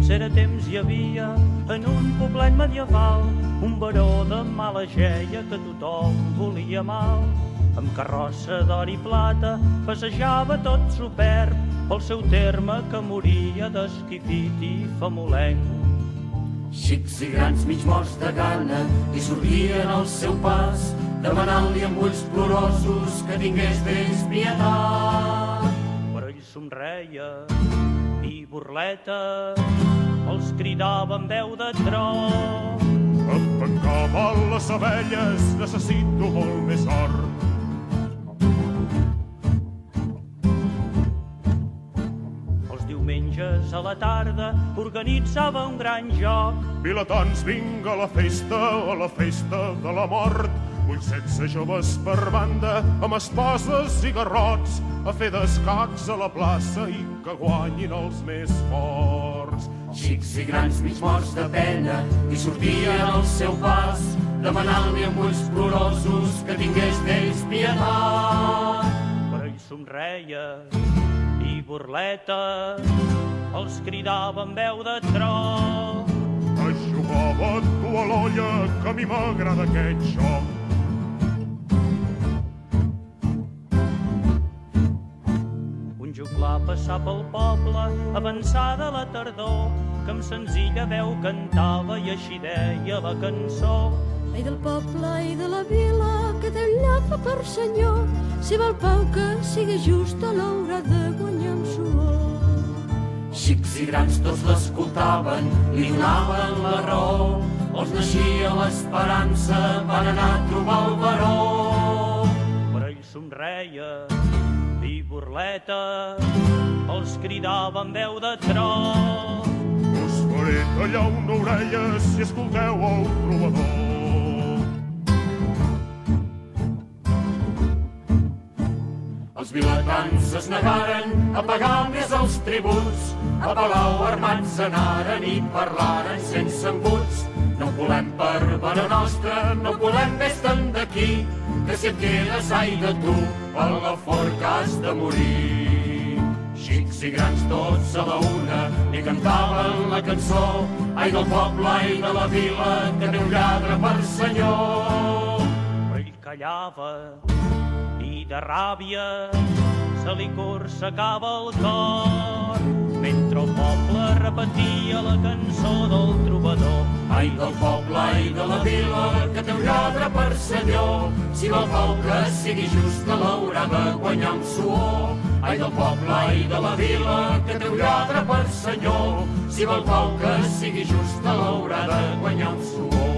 Cera temps hi havia en un poblet medieval un baró de mala geia que tothom volia mal. Amb carrossa d'or i plata passejava tot superb pel seu terme que moria d'esquifit i famolenc. Xics i grans mig morts de gana li sortien al seu pas, demanant-li amb ulls plorosos que tingués d'ells pietat. Però ell somreia i burleta els cridava amb veu de tro. Em tancava les abelles, necessito molt més or. Els diumenges a la tarda organitzava un gran joc. Vilatans, vinga a la festa de la mort. Vull 16 joves per banda, amb esposes i garrots, a fer d'escacs a la plaça i que guanyin els més forts. Xics i grans mig morts de pena li sortien al seu pas, demanant-li amb ulls plorosos que tingués d'ells pietat. Però ell somreia i burleta els cridava amb veu de tro. Jugava tu a l'olla, que a mi m'agrada aquest joc. Un joglar passar pel poble, avançada la tardor, que amb senzilla veu cantava i així deia la cançó. Ai del poble i de la vila, que Déu llafa per senyor, si vol pau que sigui justa l'haurà de guanyar amb suor. Xics i grans tots l'escoltaven, li donaven la raó, els naixia l'esperança, van anar a trobar el baró. Però ell somreia i burleta els cridava amb veu de tro. Us faré tallar una orella si escolteu el trobador. Els vilatans es negaren a pagar més els tributs, a Palau armats anaren i parlaren sense embuts. No volem per bona nostra, no volem més tant d'aquí, que si et quedes ai de tu, a la forca has de morir. Xics i grans tots a la una li cantaven la cançó, ai del poble, ai de la vila, que té un lladre per senyor. Però ell callava i de ràbia se li corsecava el cor, mentre el poble repetia la cançó del trobador. Ai del poble, ai de la vila, que té un lladre per senyor, si vol pau que sigui justa l'haurà de guanyar amb suor. Ai del poble, ai de la vila, que té un lladre per senyor, si vol pau que sigui justa l'haurà de guanyar amb suor.